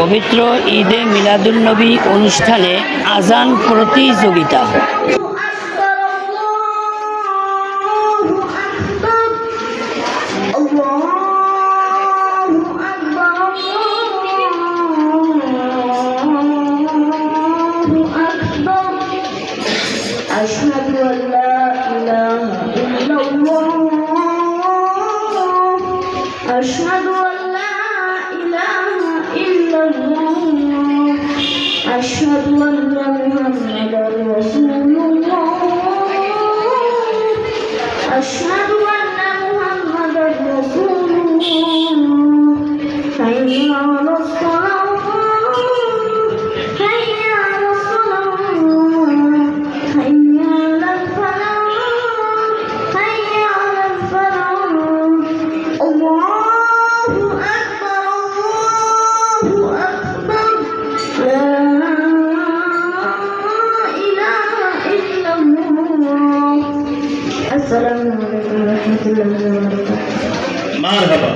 পবিত্র ঈদে মিলাদুন্নবী অনুষ্ঠানে আজান প্রতিযোগিতা। أشهد أن لا إله إلا الله أشهد أن لا إله إلا الله أشهد أن محمدا رسول الله أشهد أن محمدا رسول الله حي على الصلاة حي على الصلاة حي على الفلاح حي على الفلاح الله أكبر الله أكبر لا إله إلا الله السلام عليكم ورحمة الله وبركاته. مرحبا.